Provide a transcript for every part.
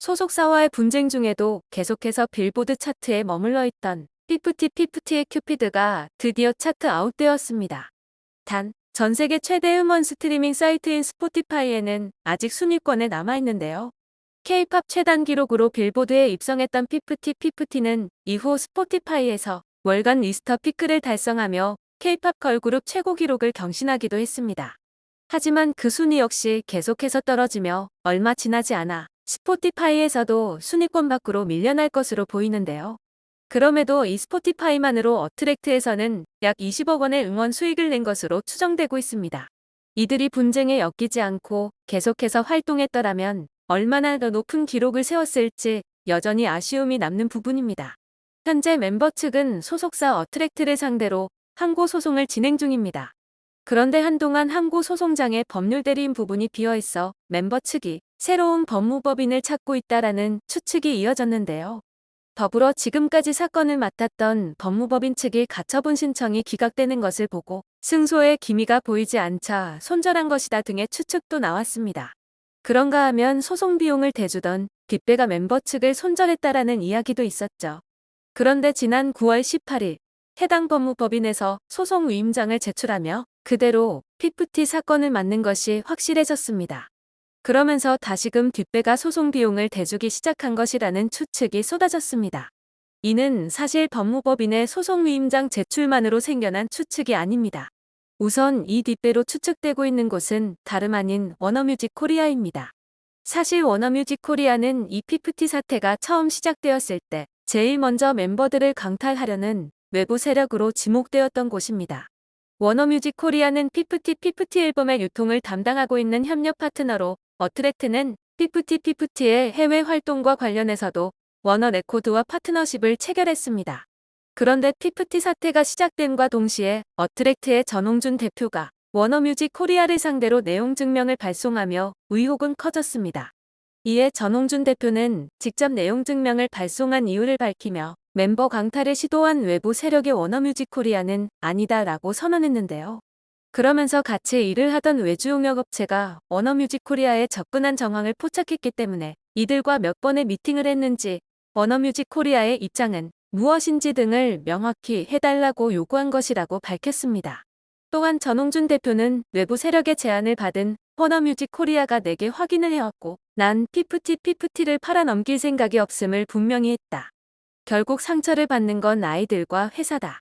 소속사와의 분쟁 중에도 계속해서 빌보드 차트에 머물러 있던 피프티의 큐피드가 드디어 차트 아웃되었습니다. 단, 전 세계 최대 음원 스트리밍 사이트인 스포티파이에는 아직 순위권에 남아있는데요. K-팝 최단 기록으로 빌보드에 입성했던 피프티는 이후 스포티파이에서 월간 리스터 피크를 달성하며 K-팝 걸그룹 최고 기록을 경신하기도 했습니다. 하지만 그 순위 역시 계속해서 떨어지며 얼마 지나지 않아 스포티파이에서도 순위권 밖으로 밀려날 것으로 보이는데요. 그럼에도 이 스포티파이만으로 어트랙트에서는 약 20억 원의 응원 수익을 낸 것으로 추정되고 있습니다. 이들이 분쟁에 엮이지 않고 계속해서 활동했더라면 얼마나 더 높은 기록을 세웠을지 여전히 아쉬움이 남는 부분입니다. 현재 멤버 측은 소속사 어트랙트를 상대로 항고 소송을 진행 중입니다. 그런데 한동안 항고 소송장에 법률 대리인 부분이 비어있어 멤버 측이 새로운 법무법인을 찾고 있다라는 추측이 이어졌는데요. 더불어 지금까지 사건을 맡았던 법무법인 측이 가처분 신청이 기각되는 것을 보고 승소의 기미가 보이지 않자 손절한 것이다 등의 추측도 나왔습니다. 그런가 하면 소송 비용을 대주던 뒷배가 멤버 측을 손절했다라는 이야기도 있었죠. 그런데 지난 9월 18일 해당 법무법인에서 소송 위임장을 제출하며 그대로 피프티 사건을 맡는 것이 확실해졌습니다. 그러면서 다시금 뒷배가 소송 비용을 대주기 시작한 것이라는 추측이 쏟아졌습니다. 이는 사실 법무법인의 소송 위임장 제출만으로 생겨난 추측이 아닙니다. 우선 이 뒷배로 추측되고 있는 곳은 다름 아닌 워너뮤직 코리아입니다. 사실 워너뮤직 코리아는 이 피프티 사태가 처음 시작되었을 때 제일 먼저 멤버들을 강탈하려는 외부 세력으로 지목되었던 곳입니다. 워너뮤직 코리아는 피프티 앨범의 유통을 담당하고 있는 협력 파트너로 어트랙트는 피프티의 해외 활동과 관련해서도 워너 레코드와 파트너십을 체결했습니다. 그런데 피프티 사태가 시작됨과 동시에 어트랙트의 전홍준 대표가 워너뮤직 코리아를 상대로 내용 증명을 발송하며 의혹은 커졌습니다. 이에 전홍준 대표는 직접 내용 증명을 발송한 이유를 밝히며 멤버 강탈을 시도한 외부 세력의 워너뮤직 코리아는 아니다라고 선언했는데요. 그러면서 같이 일을 하던 외주용역업체가 워너뮤직 코리아에 접근한 정황을 포착했기 때문에 이들과 몇 번의 미팅을 했는지 워너뮤직 코리아의 입장은 무엇인지 등을 명확히 해달라고 요구한 것이라고 밝혔습니다. 또한 전홍준 대표는 외부 세력의 제안을 받은 워너뮤직 코리아가 내게 확인을 해왔고 난 피프티를 팔아넘길 생각이 없음을 분명히 했다. 결국 상처를 받는 건 아이들과 회사다.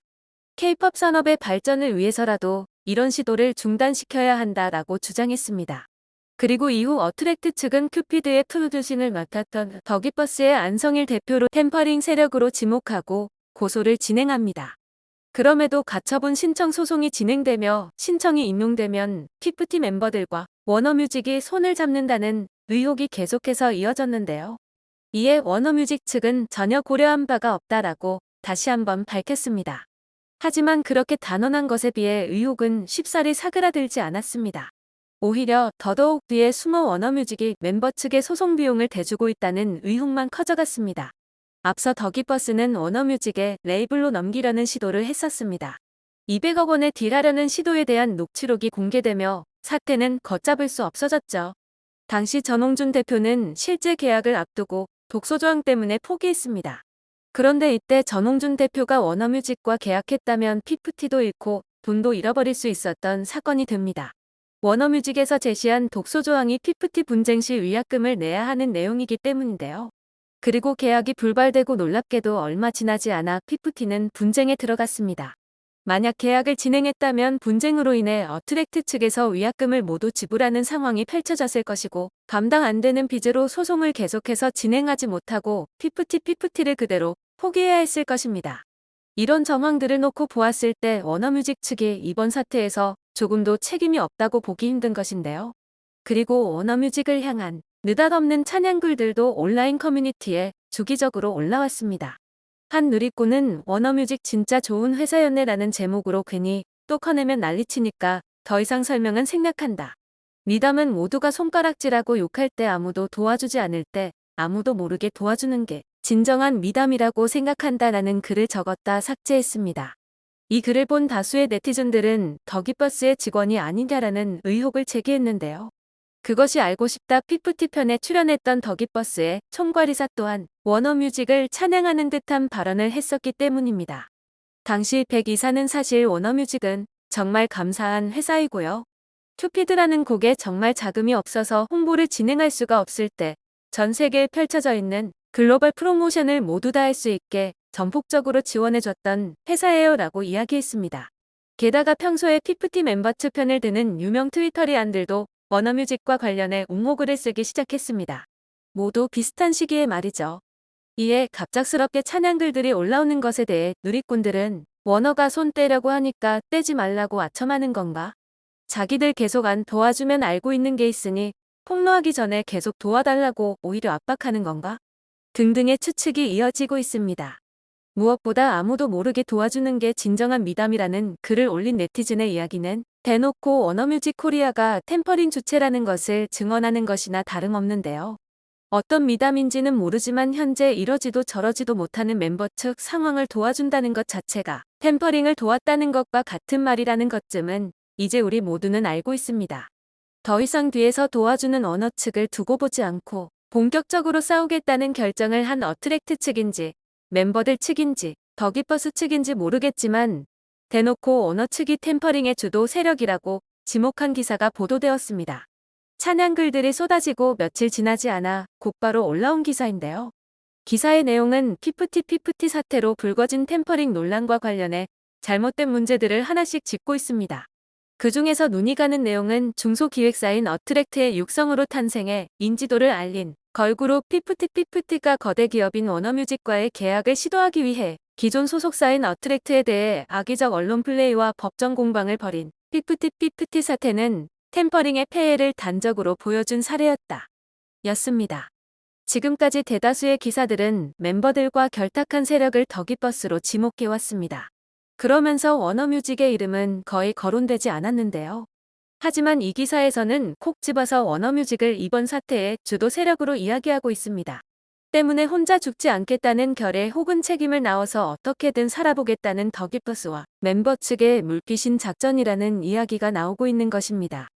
K-팝 산업의 발전을 위해서라도 이런 시도를 중단시켜야 한다라고 주장했습니다. 그리고 이후 어트랙트 측은 큐피드의 프로듀싱을 맡았던 더기버스의 안성일 대표로 템퍼링 세력으로 지목하고 고소를 진행합니다. 그럼에도 가처분 신청 소송이 진행되며 신청이 인용되면 피프티 멤버들과 워너뮤직이 손을 잡는다는 의혹이 계속해서 이어졌는데요. 이에 워너뮤직 측은 전혀 고려한 바가 없다라고 다시 한번 밝혔습니다. 하지만 그렇게 단언한 것에 비해 의혹은 쉽사리 사그라들지 않았습니다. 오히려 더더욱 뒤에 숨어 워너뮤직이 멤버 측의 소송 비용을 대주고 있다는 의혹만 커져갔습니다. 앞서 더기버스는 워너뮤직에 레이블로 넘기려는 시도를 했었습니다. 200억 원에 딜하려는 시도에 대한 녹취록이 공개되며 사태는 걷잡을 수 없어졌죠. 당시 전홍준 대표는 실제 계약을 앞두고 독소조항 때문에 포기했습니다. 그런데 이때 전홍준 대표가 워너뮤직과 계약했다면 피프티도 잃고 돈도 잃어버릴 수 있었던 사건이 됩니다. 워너뮤직에서 제시한 독소조항이 피프티 분쟁 시 위약금을 내야 하는 내용이기 때문인데요. 그리고 계약이 불발되고 놀랍게도 얼마 지나지 않아 피프티는 분쟁에 들어갔습니다. 만약 계약을 진행했다면 분쟁으로 인해 어트랙트 측에서 위약금을 모두 지불하는 상황이 펼쳐졌을 것이고 감당 안 되는 빚으로 소송을 계속해서 진행하지 못하고 피프티를 그대로 포기해야 했을 것입니다. 이런 정황들을 놓고 보았을 때 워너뮤직 측이 이번 사태에서 조금도 책임이 없다고 보기 힘든 것인데요. 그리고 워너뮤직을 향한 느닷없는 찬양글들도 온라인 커뮤니티에 주기적으로 올라왔습니다. 한 누리꾼은 워너뮤직 진짜 좋은 회사였네라는 제목으로 괜히 또 커내면 난리치니까 더 이상 설명은 생략한다. 미담은 모두가 손가락질하고 욕할 때 아무도 도와주지 않을 때 아무도 모르게 도와주는 게 진정한 미담이라고 생각한다라는 글을 적었다 삭제했습니다. 이 글을 본 다수의 네티즌들은 더기버스의 직원이 아니냐라는 의혹을 제기했는데요. 그것이 알고 싶다 피프티 편에 출연했던 더기버스의 총괄이사 또한 워너뮤직을 찬양하는 듯한 발언을 했었기 때문입니다. 당시 백 이사는 사실 워너뮤직은 정말 감사한 회사이고요. 큐피드라는 곡에 정말 자금이 없어서 홍보를 진행할 수가 없을 때 전 세계에 펼쳐져 있는 글로벌 프로모션을 모두 다 할 수 있게 전폭적으로 지원해줬던 회사예요 라고 이야기했습니다. 게다가 평소에 피프티 멤버 측 편을 드는 유명 트위터리안들도 워너뮤직과 관련해 옹호글을 쓰기 시작했습니다. 모두 비슷한 시기에 말이죠. 이에 갑작스럽게 찬양글들이 올라오는 것에 대해 누리꾼들은 워너가 손 떼려고 하니까 떼지 말라고 아첨하는 건가? 자기들 계속 안 도와주면 알고 있는 게 있으니 폭로하기 전에 계속 도와달라고 오히려 압박하는 건가? 등등의 추측이 이어지고 있습니다. 무엇보다 아무도 모르게 도와주는 게 진정한 미담이라는 글을 올린 네티즌의 이야기는 대놓고 워너뮤직 코리아가 템퍼링 주체라는 것을 증언하는 것이나 다름없는데요. 어떤 미담인지는 모르지만 현재 이러지도 저러지도 못하는 멤버 측 상황을 도와준다는 것 자체가 템퍼링을 도왔다는 것과 같은 말이라는 것쯤은 이제 우리 모두는 알고 있습니다. 더 이상 뒤에서 도와주는 워너 측을 두고 보지 않고 본격적으로 싸우겠다는 결정을 한 어트랙트 측인지 멤버들 측인지 더기버스 측인지 모르겠지만 대놓고 워너 측이 템퍼링의 주도 세력이라고 지목한 기사가 보도되었습니다. 찬양글들이 쏟아지고 며칠 지나지 않아 곧바로 올라온 기사인데요. 기사의 내용은 피프티 사태로 불거진 템퍼링 논란과 관련해 잘못된 문제들을 하나씩 짚고 있습니다. 그 중에서 눈이 가는 내용은 중소기획사인 어트랙트의 육성으로 탄생해 인지도를 알린 걸그룹 피프티가 거대 기업인 워너뮤직과의 계약을 시도하기 위해 기존 소속사인 어트랙트에 대해 악의적 언론 플레이와 법정 공방을 벌인 피프티 사태는 템퍼링의 폐해를 단적으로 보여준 사례였다. 였습니다. 지금까지 대다수의 기사들은 멤버들과 결탁한 세력을 더기버스로 지목해왔습니다. 그러면서 워너뮤직의 이름은 거의 거론되지 않았는데요. 하지만 이 기사에서는 콕 집어서 워너뮤직을 이번 사태의 주도 세력으로 이야기하고 있습니다. 때문에 혼자 죽지 않겠다는 결의 혹은 책임을 나눠서 어떻게든 살아보겠다는 더기버스와 멤버 측의 물귀신 작전이라는 이야기가 나오고 있는 것입니다.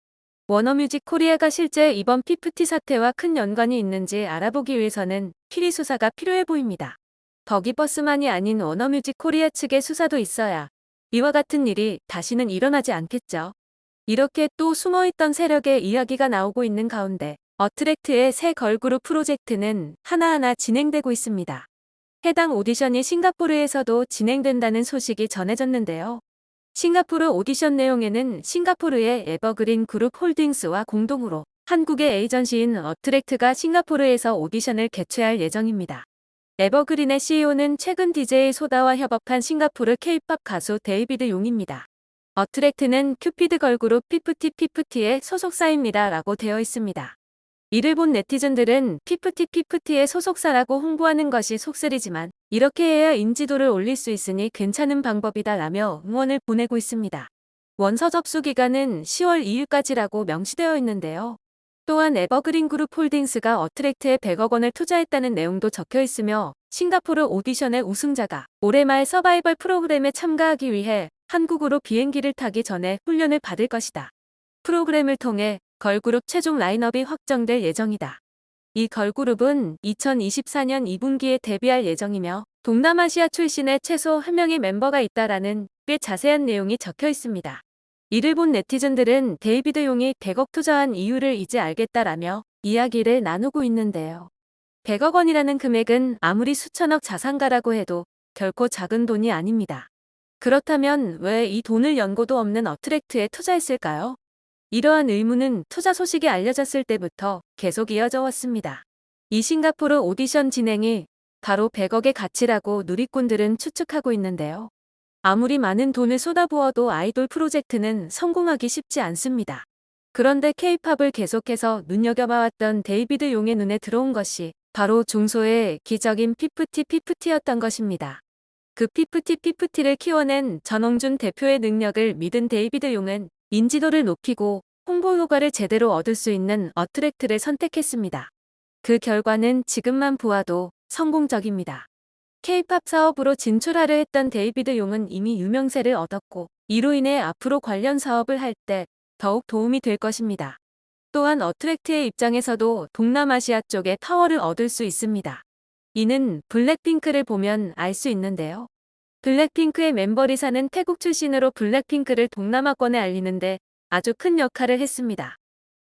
워너뮤직 코리아가 실제 이번 피프티 사태와 큰 연관이 있는지 알아보기 위해서는 필히 수사가 필요해 보입니다. 더기버스만이 아닌 워너뮤직 코리아 측의 수사도 있어야 이와 같은 일이 다시는 일어나지 않겠죠. 이렇게 또 숨어있던 세력의 이야기가 나오고 있는 가운데 어트랙트의 새 걸그룹 프로젝트는 하나하나 진행되고 있습니다. 해당 오디션이 싱가포르에서도 진행된다는 소식이 전해졌는데요. 싱가포르 오디션 내용에는 싱가포르의 에버그린 그룹 홀딩스와 공동으로 한국의 에이전시인 어트랙트가 싱가포르에서 오디션을 개최할 예정입니다. 에버그린의 CEO는 최근 DJ 소다와 협업한 싱가포르 K-팝 가수 데이비드 용입니다. 어트랙트는 큐피드 걸그룹 피프티의 소속사입니다 라고 되어 있습니다. 이를 본 네티즌들은 피프티의 소속사라고 홍보하는 것이 속쓰리지만 이렇게 해야 인지도를 올릴 수 있으니 괜찮은 방법이다 라며 응원을 보내고 있습니다. 원서 접수 기간은 10월 2일까지라고 명시되어 있는데요. 또한 에버그린 그룹 홀딩스가 어트랙트에 100억 원을 투자했다는 내용도 적혀 있으며 싱가포르 오디션의 우승자가 올해 말 서바이벌 프로그램에 참가하기 위해 한국으로 비행기를 타기 전에 훈련을 받을 것이다. 프로그램을 통해 걸그룹 최종 라인업이 확정될 예정이다. 이 걸그룹은 2024년 2분기에 데뷔할 예정이며 동남아시아 출신의 최소 1명의 멤버가 있다라는 꽤 자세한 내용이 적혀 있습니다. 이를 본 네티즌들은 데이비드 용이 100억 투자한 이유를 이제 알겠다라며 이야기를 나누고 있는데요. 100억 원이라는 금액은 아무리 수천억 자산가라고 해도 결코 작은 돈이 아닙니다. 그렇다면 왜 이 돈을 연고도 없는 어트랙트에 투자했을까요? 이러한 의문은 투자 소식이 알려졌을 때부터 계속 이어져 왔습니다. 이 싱가포르 오디션 진행이 바로 100억의 가치라고 누리꾼들은 추측하고 있는데요. 아무리 많은 돈을 쏟아부어도 아이돌 프로젝트는 성공하기 쉽지 않습니다. 그런데 K-팝을 계속해서 눈여겨봐왔던 데이비드 용의 눈에 들어온 것이 바로 중소의 기적인 피프티였던 것입니다. 그 피프티를 키워낸 전홍준 대표의 능력을 믿은 데이비드 용은 인지도를 높이고 홍보 효과를 제대로 얻을 수 있는 어트랙트를 선택했습니다. 그 결과는 지금만 보아도 성공적입니다. K-팝 사업으로 진출하려 했던 데이비드 용은 이미 유명세를 얻었고 이로 인해 앞으로 관련 사업을 할 때 더욱 도움이 될 것입니다. 또한 어트랙트의 입장에서도 동남아시아 쪽에 파워를 얻을 수 있습니다. 이는 블랙핑크를 보면 알 수 있는데요. 블랙핑크의 멤버 리사는 태국 출신으로 블랙핑크를 동남아권에 알리는데 아주 큰 역할을 했습니다.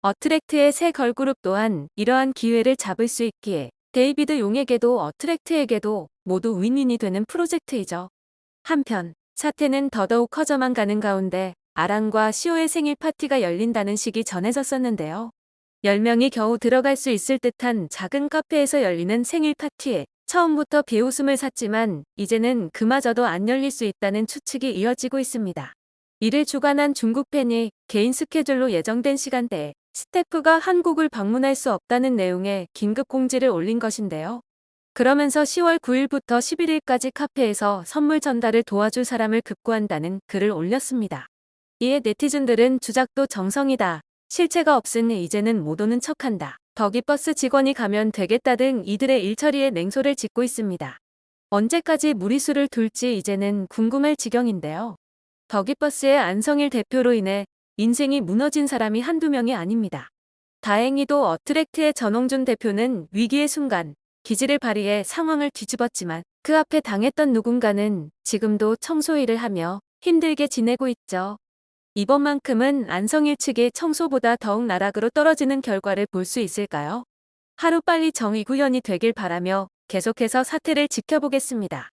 어트랙트의 새 걸그룹 또한 이러한 기회를 잡을 수 있기에 데이비드 용에게도 어트랙트에게도 모두 윈윈이 되는 프로젝트이죠. 한편 사태는 더더욱 커져만 가는 가운데 아랑과 시오의 생일 파티가 열린다는 식이 전해졌었는데요. 10명이 겨우 들어갈 수 있을 듯한 작은 카페에서 열리는 생일 파티에 처음부터 비웃음을 샀지만 이제는 그마저도 안 열릴 수 있다는 추측이 이어지고 있습니다. 이를 주관한 중국 팬이 개인 스케줄로 예정된 시간대에 스태프가 한국을 방문할 수 없다는 내용의 긴급 공지를 올린 것인데요. 그러면서 10월 9일부터 11일까지 카페에서 선물 전달을 도와줄 사람을 급구한다는 글을 올렸습니다. 이에 네티즌들은 주작도 정성이다. 실체가 없으니 이제는 못 오는 척한다. 더기버스 직원이 가면 되겠다 등 이들의 일처리에 냉소를 짓고 있습니다. 언제까지 무리수를 둘지 이제는 궁금할 지경인데요. 더기버스의 안성일 대표로 인해 인생이 무너진 사람이 한두 명이 아닙니다. 다행히도 어트랙트의 전홍준 대표는 위기의 순간 기지를 발휘해 상황을 뒤집었지만 그 앞에 당했던 누군가는 지금도 청소 일을 하며 힘들게 지내고 있죠. 이번만큼은 안성일 측의 청소보다 더욱 나락으로 떨어지는 결과를 볼 수 있을까요? 하루빨리 정의 구현이 되길 바라며 계속해서 사태를 지켜보겠습니다.